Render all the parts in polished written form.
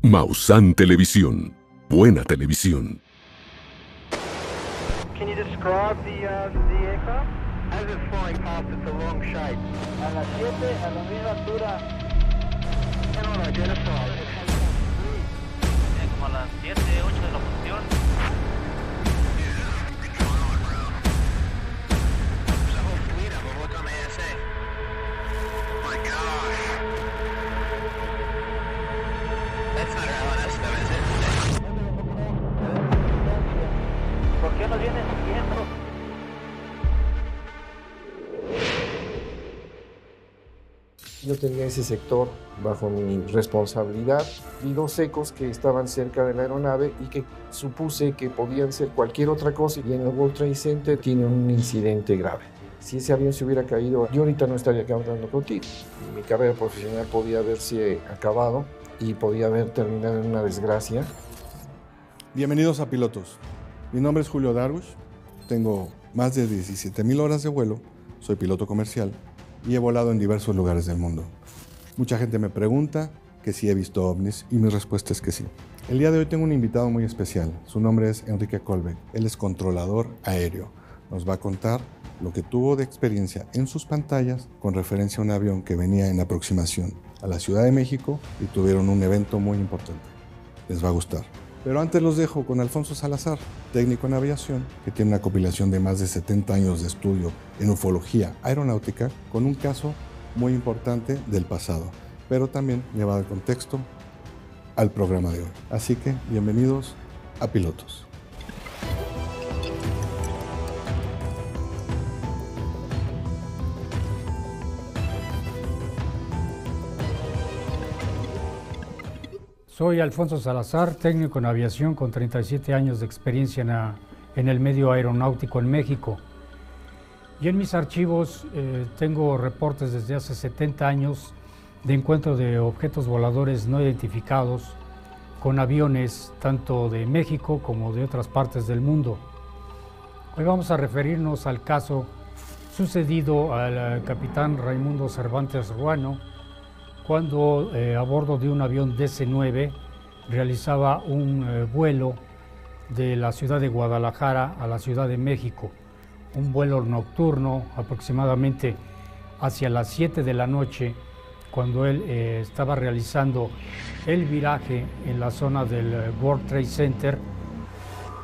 Maussan Televisión. Buena televisión. Can you describe the aircraft? As it's flying past, it's a long shape. A las 7, a la misma altura. Cannot identify. Como a las 7, 8 de la posición. ¿Por qué nos vienen siguiendo? Yo tenía ese sector bajo mi responsabilidad y dos ecos que estaban cerca de la aeronave y que supuse que podían ser cualquier otra cosa. Y en el World Trade Center tiene un incidente grave. Si ese avión se hubiera caído, yo ahorita no estaría acá hablando contigo. Mi carrera profesional podía haberse acabado y podía haber terminado en una desgracia. Bienvenidos a Pilotos. Mi nombre es Julio Darwish, tengo más de 17,000 horas de vuelo, soy piloto comercial y he volado en diversos lugares del mundo. Mucha gente me pregunta que si he visto ovnis y mi respuesta es que sí. El día de hoy tengo un invitado muy especial, su nombre es Enrique Kolbeck, él es controlador aéreo. Nos va a contar lo que tuvo de experiencia en sus pantallas con referencia a un avión que venía en aproximación a la Ciudad de México y tuvieron un evento muy importante. Les va a gustar. Pero antes los dejo con Alfonso Salazar, técnico en aviación, que tiene una compilación de más de 70 años de estudio en ufología aeronáutica, con un caso muy importante del pasado, pero también llevado el contexto al programa de hoy. Así que, bienvenidos a Pilotos. Soy Alfonso Salazar, técnico en aviación con 37 años de experiencia en el medio aeronáutico en México. Y en mis archivos tengo reportes desde hace 70 años de encuentro de objetos voladores no identificados con aviones tanto de México como de otras partes del mundo. Hoy vamos a referirnos al caso sucedido al capitán Raimundo Cervantes Ruano, cuando a bordo de un avión DC-9 realizaba un vuelo de la ciudad de Guadalajara a la Ciudad de México, un vuelo nocturno aproximadamente hacia las 7 de la noche, cuando él estaba realizando el viraje en la zona del World Trade Center.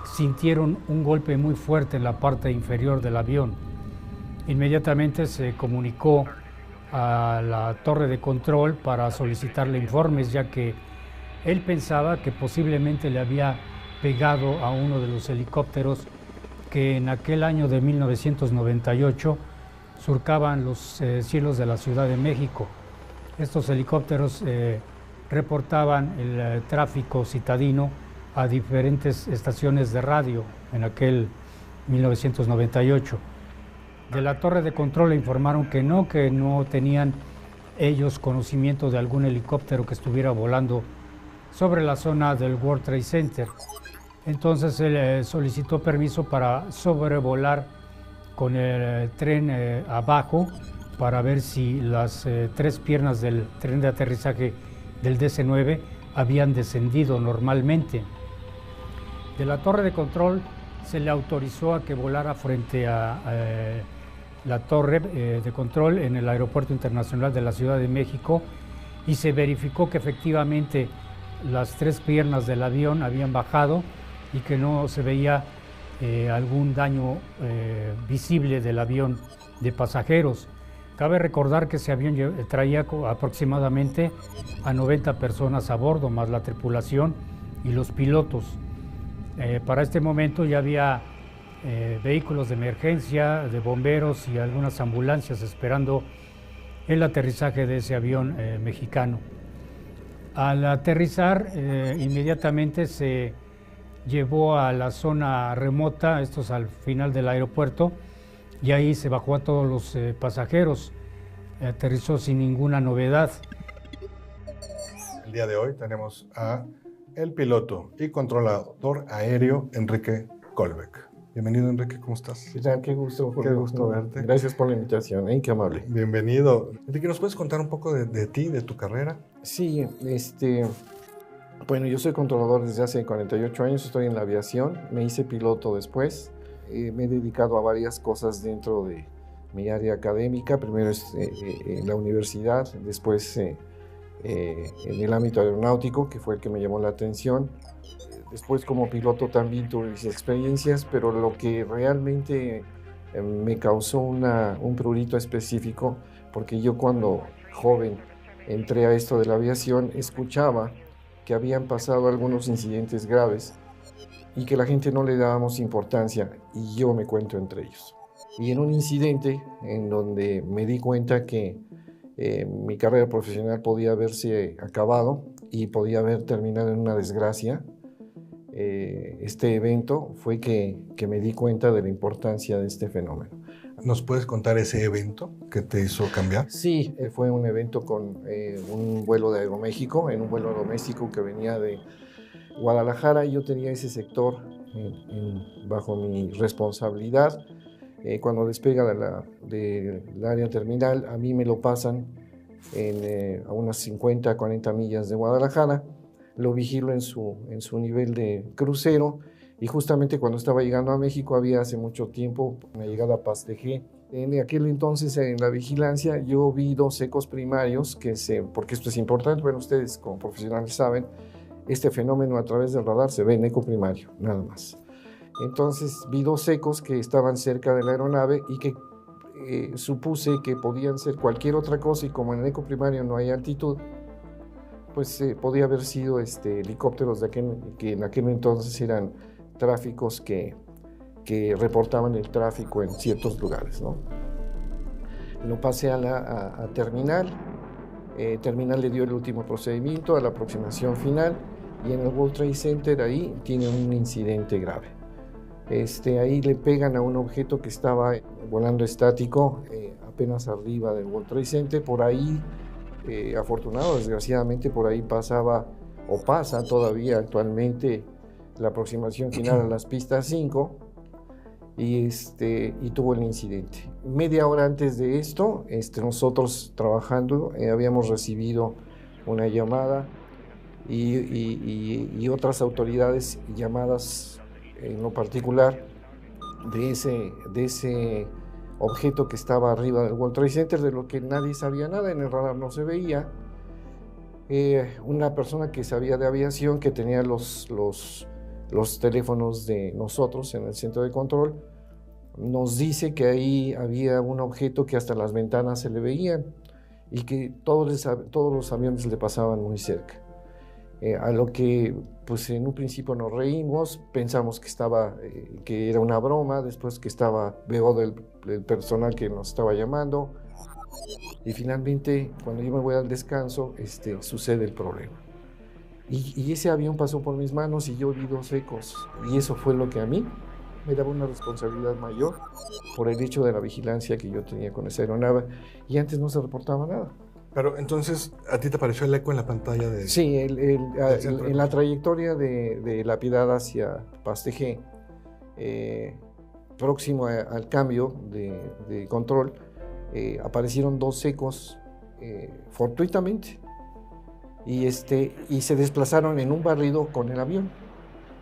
Sintieron un golpe muy fuerte en la parte inferior del avión. Inmediatamente se comunicó a la torre de control para solicitarle informes, ya que él pensaba que posiblemente le había pegado a uno de los helicópteros que en aquel año de 1998 surcaban los cielos de la Ciudad de México. Estos helicópteros reportaban el tráfico citadino a diferentes estaciones de radio en aquel 1998. De la torre de control le informaron que no tenían ellos conocimiento de algún helicóptero que estuviera volando sobre la zona del World Trade Center. Entonces él solicitó permiso para sobrevolar con el tren abajo para ver si las tres piernas del tren de aterrizaje del DC-9 habían descendido normalmente. De la torre de control se le autorizó a que volara frente a la torre de control en el Aeropuerto Internacional de la Ciudad de México y se verificó que efectivamente las tres piernas del avión habían bajado y que no se veía algún daño visible del avión de pasajeros. Cabe recordar que ese avión traía aproximadamente a 90 personas a bordo, más la tripulación y los pilotos. Para este momento ya había vehículos de emergencia, de bomberos y algunas ambulancias esperando el aterrizaje de ese avión mexicano. Al aterrizar, inmediatamente se llevó a la zona remota, esto es al final del aeropuerto, y ahí se bajó a todos los pasajeros. Aterrizó sin ninguna novedad. El día de hoy tenemos a el piloto y controlador aéreo Enrique Kolbeck. Bienvenido, Enrique, ¿cómo estás? Qué gusto, Julio. Qué gusto verte. Gracias por la invitación, qué amable. Bienvenido. Enrique, ¿nos puedes contar un poco de ti, de tu carrera? Sí, Bueno, yo soy controlador desde hace 48 años, estoy en la aviación, me hice piloto después, me he dedicado a varias cosas dentro de mi área académica, primero en la universidad, después en el ámbito aeronáutico, que fue el que me llamó la atención. Después como piloto también tuve mis experiencias, pero lo que realmente me causó un prurito específico, porque yo cuando joven entré a esto de la aviación, escuchaba que habían pasado algunos incidentes graves y que la gente no le dábamos importancia, y yo me cuento entre ellos. Y en un incidente en donde me di cuenta que mi carrera profesional podía haberse acabado y podía haber terminado en una desgracia, este evento fue que me di cuenta de la importancia de este fenómeno. ¿Nos puedes contar ese evento que te hizo cambiar? Sí, fue un evento con un vuelo de Aeroméxico, en un vuelo doméstico que venía de Guadalajara. Yo tenía ese sector bajo mi responsabilidad. Cuando despega del área terminal, a mí me lo pasan a unas 50, 40 millas de Guadalajara. Lo vigilo en su nivel de crucero, y justamente cuando estaba llegando a México había hace mucho tiempo una llegada a Pasteje. En aquel entonces en la vigilancia yo vi 2 ecos primarios, porque esto es importante, bueno, ustedes como profesionales saben, este fenómeno a través del radar se ve en eco primario, nada más. Entonces vi 2 ecos que estaban cerca de la aeronave y que supuse que podían ser cualquier otra cosa, y como en el eco primario no hay altitud, pues podía haber sido helicópteros que en aquel entonces eran tráficos que reportaban el tráfico en ciertos lugares, ¿no? Lo pasé a terminal. Terminal le dio el último procedimiento a la aproximación final, y en el World Trade Center ahí tiene un incidente grave. Ahí le pegan a un objeto que estaba volando estático apenas arriba del World Trade Center. Por ahí, afortunado, desgraciadamente, por ahí pasaba o pasa todavía actualmente la aproximación final a las pistas 5, y tuvo el incidente. Media hora antes de esto, nosotros trabajando habíamos recibido una llamada y otras autoridades llamadas en lo particular de ese objeto que estaba arriba del World Trade Center, de lo que nadie sabía nada, en el radar no se veía. Una persona que sabía de aviación, que tenía los teléfonos de nosotros en el centro de control, nos dice que ahí había un objeto que hasta las ventanas se le veían y que todos los aviones le pasaban muy cerca. A lo que pues en un principio nos reímos, pensamos que era una broma, después que veo del personal que nos estaba llamando, y finalmente cuando yo me voy al descanso sucede el problema. Y ese avión pasó por mis manos y yo vi 2 ecos, y eso fue lo que a mí me daba una responsabilidad mayor por el hecho de la vigilancia que yo tenía con esa aeronave, y antes no se reportaba nada. Pero entonces, ¿a ti te apareció el eco en la pantalla de...? Sí, en la trayectoria de La Piedad hacia Pasteje, próximo al cambio de control, aparecieron 2 ecos fortuitamente, y se desplazaron en un barrido con el avión,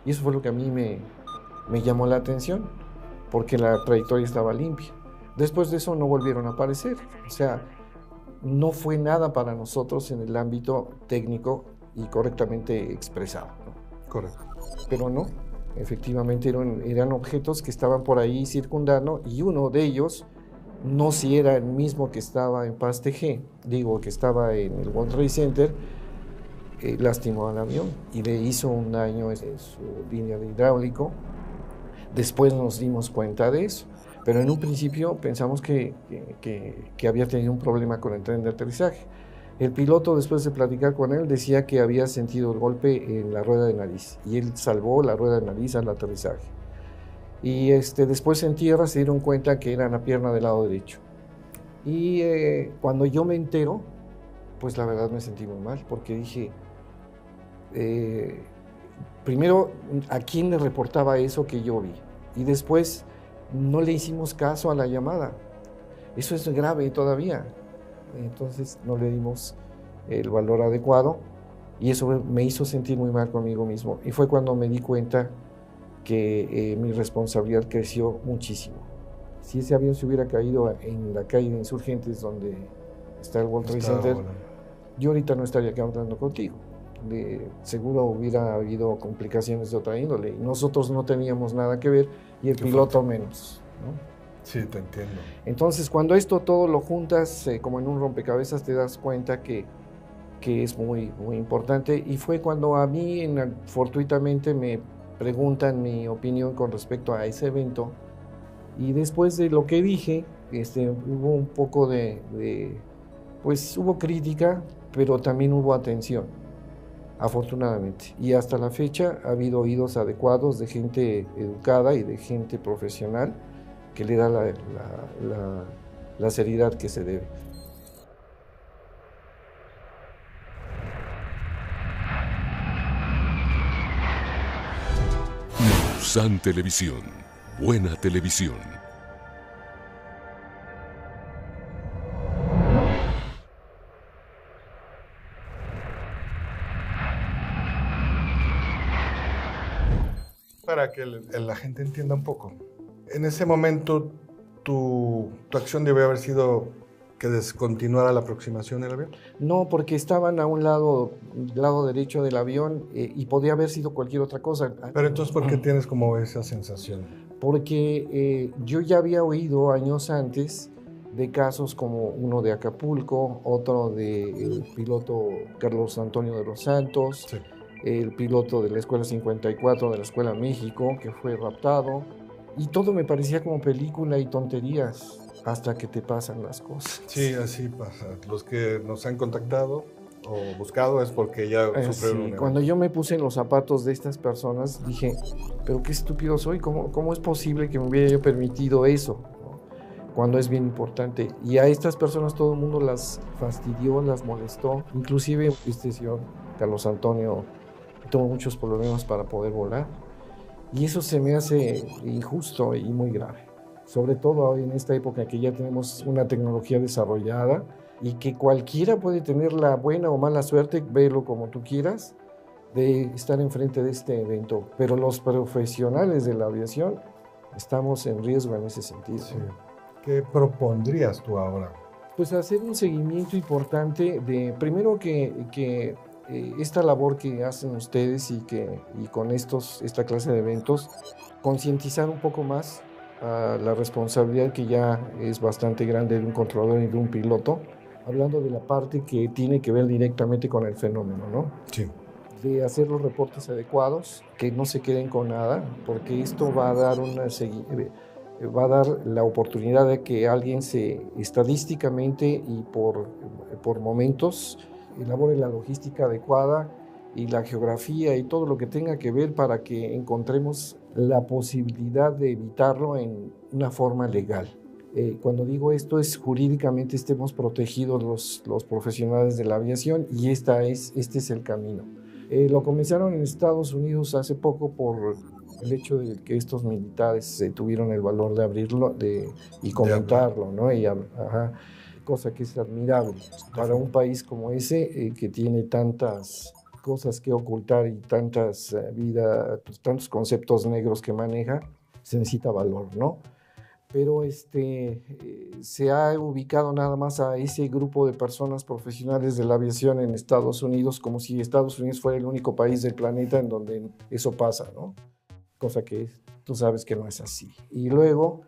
y eso fue lo que a mí me llamó la atención, porque la trayectoria estaba limpia. Después de eso no volvieron a aparecer, o sea, no fue nada para nosotros en el ámbito técnico y correctamente expresado, ¿no? Correcto. Pero no, efectivamente eran objetos que estaban por ahí circundando, y uno de ellos, no si era el mismo que estaba en Pasteje, que estaba en el World Trade Center, lastimó al avión y le hizo un daño en su línea de hidráulico. Después nos dimos cuenta de eso, pero en un principio pensamos que había tenido un problema con el tren de aterrizaje. El piloto, después de platicar con él, decía que había sentido el golpe en la rueda de nariz, y él salvó la rueda de nariz al aterrizaje. Y después en tierra se dieron cuenta que era la pierna del lado derecho. Y cuando yo me entero, pues la verdad me sentí muy mal, porque dije, primero, ¿a quién le reportaba eso que yo vi? Y después, no le hicimos caso a la llamada. Eso es grave todavía. Entonces no le dimos el valor adecuado, Y eso me hizo sentir muy mal conmigo mismo. Y fue cuando me di cuenta que mi responsabilidad creció muchísimo. Si ese avión se hubiera caído en la calle de Insurgentes, donde está el World Trade Center, yo ahorita no estaría acá hablando contigo. Seguro hubiera habido complicaciones de otra índole. Y nosotros no teníamos nada que ver y el piloto menos, ¿no? Sí, te entiendo. Entonces, cuando esto todo lo juntas como en un rompecabezas, te das cuenta que es muy, muy importante. Y fue cuando a mí, fortuitamente, me preguntan mi opinión con respecto a ese evento. Y después de lo que dije, hubo un poco pues hubo crítica, pero también hubo atención, afortunadamente. Y hasta la fecha ha habido oídos adecuados de gente educada y de gente profesional que le da la seriedad que se debe. San Televisión. Buena televisión. Para que la gente entienda un poco. En ese momento, tu acción debe haber sido que descontinuara la aproximación del avión. No, porque estaban a un lado derecho del avión y podía haber sido cualquier otra cosa. Pero entonces, ¿por qué tienes como esa sensación? Porque yo ya había oído años antes de casos como uno de Acapulco, otro del piloto Carlos Antonio de los Santos, sí, el piloto de la Escuela 54 de la Escuela México, que fue raptado, y todo me parecía como película y tonterías, hasta que te pasan las cosas. Sí, así pasa. Los que nos han contactado o buscado es porque ya sufrieron. Sí. Cuando yo me puse en los zapatos de estas personas, dije, pero qué estúpido soy, ¿cómo es posible que me hubiera yo permitido eso? Cuando es bien importante. Y a estas personas todo el mundo las fastidió, las molestó. Inclusive este señor Carlos Antonio tuvo muchos problemas para poder volar. Y eso se me hace injusto y muy grave. Sobre todo hoy en esta época que ya tenemos una tecnología desarrollada y que cualquiera puede tener la buena o mala suerte, velo como tú quieras, de estar enfrente de este evento. Pero los profesionales de la aviación estamos en riesgo en ese sentido. Sí. ¿Qué propondrías tú ahora? Pues hacer un seguimiento importante de, primero que esta labor que hacen ustedes y con esta clase de eventos, concientizar un poco más a la responsabilidad que ya es bastante grande de un controlador y de un piloto, hablando de la parte que tiene que ver directamente con el fenómeno, ¿no? Sí. De hacer los reportes adecuados, que no se queden con nada, porque esto va a dar la oportunidad de que alguien estadísticamente y por momentos elabore la logística adecuada y la geografía y todo lo que tenga que ver para que encontremos la posibilidad de evitarlo en una forma legal. Cuando digo esto es jurídicamente estemos protegidos los profesionales de la aviación y este es el camino. Lo comenzaron en Estados Unidos hace poco por el hecho de que estos militares tuvieron el valor de abrirlo y comentarlo, ¿no? Cosa que es admirable para un país como ese que tiene tantas cosas que ocultar y tantos conceptos negros que maneja, se necesita valor, ¿no? Pero se ha ubicado nada más a ese grupo de personas profesionales de la aviación en Estados Unidos como si Estados Unidos fuera el único país del planeta en donde eso pasa, ¿no? Cosa que tú sabes que no es así. Y luego,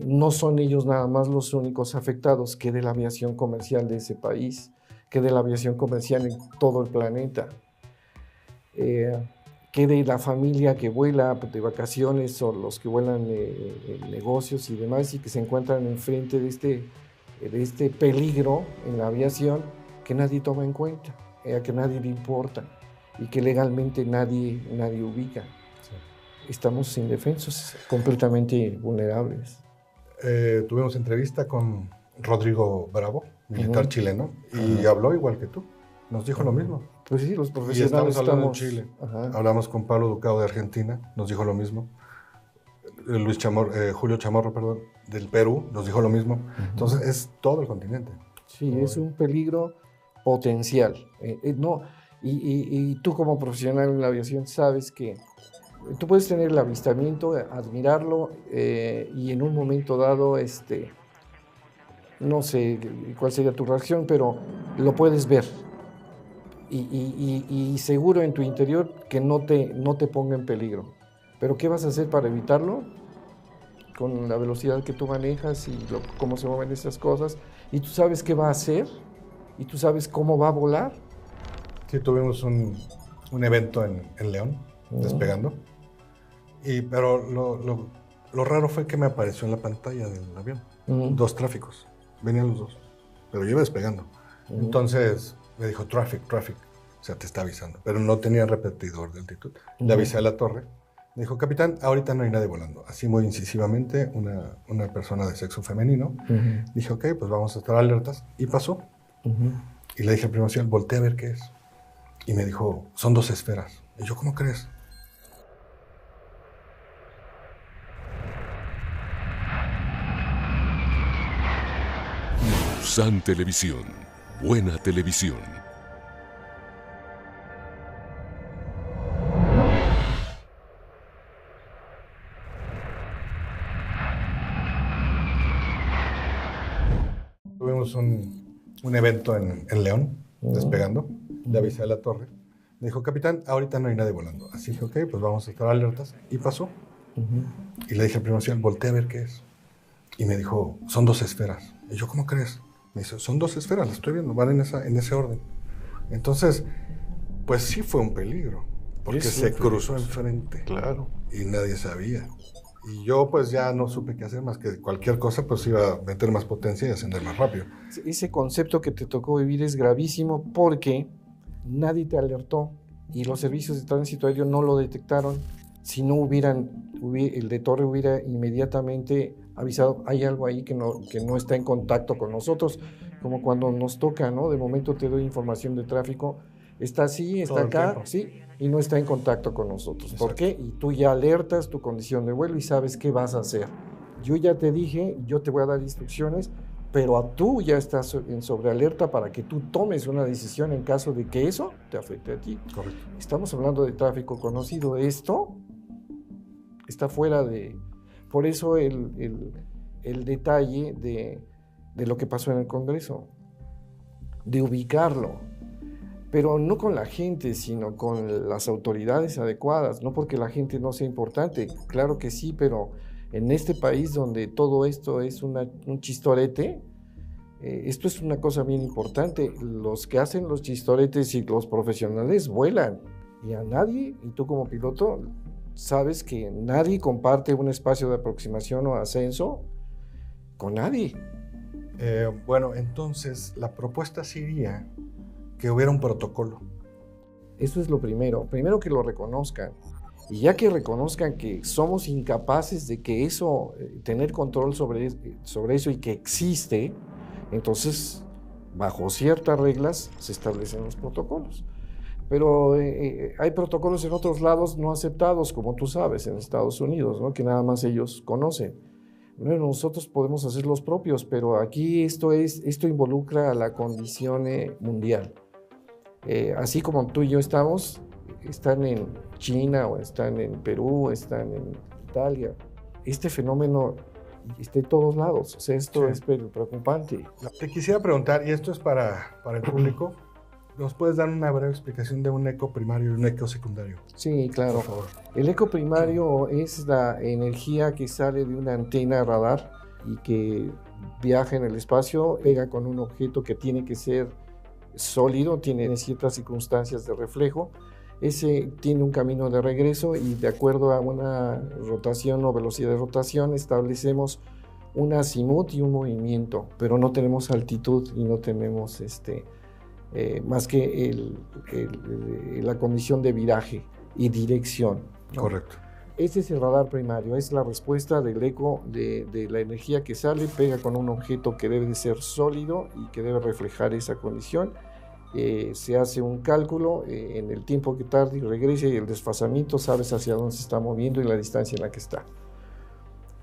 no son ellos nada más los únicos afectados, que de la aviación comercial de ese país, que de la aviación comercial en todo el planeta, que de la familia que vuela de vacaciones o los que vuelan en negocios y demás y que se encuentran enfrente de este peligro en la aviación que nadie toma en cuenta, que nadie le importa y que legalmente nadie ubica. Sí. Estamos indefensos, completamente vulnerables. Tuvimos entrevista con Rodrigo Bravo, militar chileno, y habló igual que tú. Nos dijo lo mismo. Pues sí, los profesionales y estamos hablando en Chile. Hablamos con Pablo Ducado de Argentina, nos dijo lo mismo. Julio Chamorro, perdón, del Perú, nos dijo lo mismo. Entonces, es todo el continente. Sí, es un peligro potencial. Y tú como profesional en la aviación sabes que tú puedes tener el avistamiento, admirarlo y en un momento dado, no sé cuál sería tu reacción, pero lo puedes ver. Y seguro en tu interior que no te ponga en peligro. Pero ¿qué vas a hacer para evitarlo? Con la velocidad que tú manejas y cómo se mueven esas cosas. Y tú sabes qué va a hacer y tú sabes cómo va a volar. Sí, tuvimos un evento en León, despegando. Pero lo raro fue que me apareció en la pantalla del avión 2 tráficos. Venían los 2, pero yo iba despegando. Entonces me dijo traffic, o sea, te está avisando. Pero no tenía repetidor de altitud. Le avisé a la torre. Me dijo, capitán, ahorita no hay nadie volando. Así muy incisivamente, una persona de sexo femenino. Dije, ok, pues vamos a estar alertas. Y pasó. Y le dije al primer oficial, voltea a ver qué es. Y me dijo, son 2 esferas. Y yo, ¿cómo crees? San Televisión, buena televisión. Tuvimos un evento en León, despegando. Le avisé a la torre. Me dijo, capitán, ahorita no hay nadie volando. Así dije, ok, pues vamos a estar alertas. Y pasó. Y le dije al primer oficial, voltea a ver qué es. Y me dijo, son 2 esferas. Y yo, ¿cómo crees? Me dice, son 2 esferas, las estoy viendo, van en ese orden. Entonces, pues sí fue un peligro, porque se cruzó enfrente. Claro. Y nadie sabía. Y yo pues ya no supe qué hacer más que cualquier cosa, pues iba a meter más potencia y ascender más rápido. Ese concepto que te tocó vivir es gravísimo porque nadie te alertó y los servicios de tránsito aéreo no lo detectaron. Si no el de torre hubiera inmediatamente avisado, hay algo ahí que no está en contacto con nosotros, como cuando nos toca, ¿no? De momento te doy información de tráfico, está así, está acá, sí, y no está en contacto con nosotros. Exacto. ¿Por qué? Y tú ya alertas tu condición de vuelo y sabes qué vas a hacer. Yo ya te dije, yo te voy a dar instrucciones, pero tú ya estás en sobrealerta para que tú tomes una decisión en caso de que eso te afecte a ti. Correcto. Estamos hablando de tráfico conocido. Esto está fuera de... Por eso el detalle de lo que pasó en el Congreso, de ubicarlo, pero no con la gente, sino con las autoridades adecuadas, no porque la gente no sea importante, claro que sí, pero en este país donde todo esto es un chistorete, esto es una cosa bien importante. Los que hacen los chistoretes y los profesionales vuelan, y a nadie, y tú como piloto, sabes que nadie comparte un espacio de aproximación o ascenso con nadie. Bueno, entonces la propuesta sería que hubiera un protocolo. Eso es lo primero que lo reconozcan. Y ya que reconozcan que somos incapaces de que eso, tener control sobre eso y que existe, entonces, bajo ciertas reglas, se establecen los protocolos. Pero hay protocolos en otros lados no aceptados, como tú sabes, en Estados Unidos, ¿no? Que nada más ellos conocen. Bueno, nosotros podemos hacer los propios, pero aquí esto involucra a la condición mundial. Así como tú y yo están en China o están en Perú, están en Italia. Este fenómeno está en todos lados. O sea, esto es preocupante. Te quisiera preguntar, y esto es para el público, ¿nos puedes dar una breve explicación de un eco primario y un eco secundario? Sí, claro. Por favor. El eco primario es la energía que sale de una antena radar y que viaja en el espacio, pega con un objeto que tiene que ser sólido, tiene ciertas circunstancias de reflejo. Ese tiene un camino de regreso y de acuerdo a una rotación o velocidad de rotación establecemos un azimut y un movimiento, pero no tenemos altitud y no tenemos más que la condición de viraje y dirección, ¿no? Correcto. Ese es el radar primario, es la respuesta del eco de la energía que sale, pega con un objeto que debe de ser sólido y que debe reflejar esa condición. Se hace un cálculo en el tiempo que tarde y regrese y el desfasamiento, sabes hacia dónde se está moviendo y la distancia en la que está.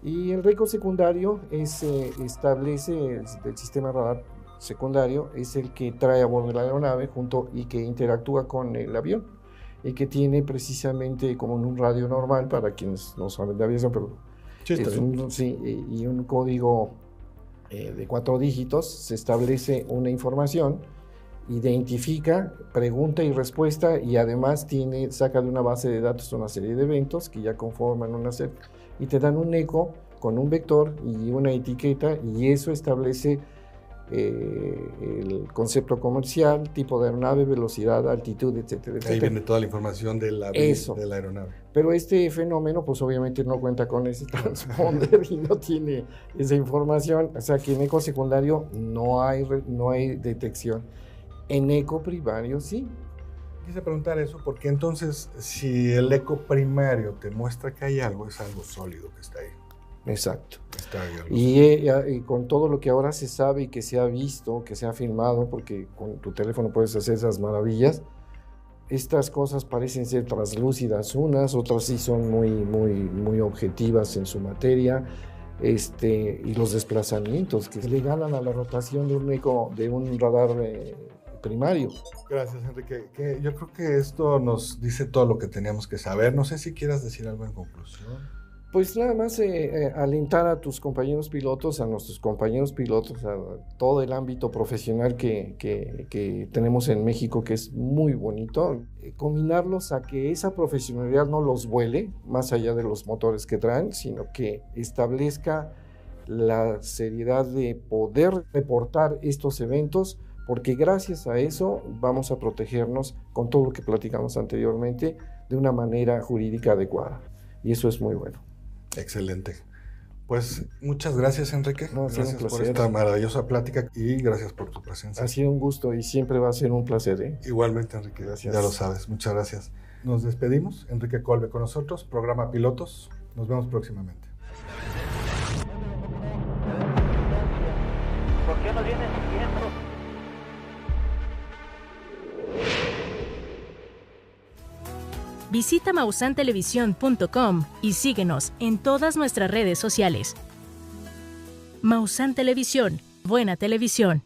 Y el eco secundario establece del sistema radar, secundario es el que trae a bordo de la aeronave y que interactúa con el avión y que tiene precisamente como en un radio normal, para quienes no saben de aviación, pero y un código de 4 dígitos. Se establece una información, identifica, pregunta y respuesta, y además saca de una base de datos una serie de eventos que ya conforman una serie y te dan un eco con un vector y una etiqueta, y eso establece el concepto comercial, tipo de aeronave, velocidad, altitud, etcétera, etcétera. Ahí viene toda la información de la aeronave. Pero este fenómeno, pues obviamente no cuenta con ese transponder y no tiene esa información. O sea que en eco secundario no hay detección. En eco primario sí. Quise preguntar eso porque entonces, si el eco primario te muestra que hay algo, es algo sólido que está ahí. Exacto. Y con todo lo que ahora se sabe y que se ha visto, que se ha filmado, porque con tu teléfono puedes hacer esas maravillas, estas cosas parecen ser translúcidas unas, otras sí son muy objetivas en su materia, y los desplazamientos que le ganan a la rotación de un radar primario. Gracias, Enrique. Yo creo que esto nos dice todo lo que teníamos que saber. No sé si quieras decir algo en conclusión. Pues nada más alentar a tus compañeros pilotos, a nuestros compañeros pilotos, a todo el ámbito profesional que tenemos en México, que es muy bonito, combinarlos a que esa profesionalidad no los vuele, más allá de los motores que traen, sino que establezca la seriedad de poder reportar estos eventos, porque gracias a eso vamos a protegernos con todo lo que platicamos anteriormente de una manera jurídica adecuada, y eso es muy bueno. Excelente. Pues muchas gracias, Enrique. Gracias por esta maravillosa plática y gracias por tu presencia. Ha sido un gusto y siempre va a ser un placer. Igualmente, Enrique. Gracias. Ya lo sabes. Muchas gracias. Nos despedimos. Enrique Colbe con nosotros, programa Pilotos. Nos vemos próximamente. ¿Por qué no vienes siguiendo? Visita mausantelevisión.com y síguenos en todas nuestras redes sociales. Mausan Televisión, buena televisión.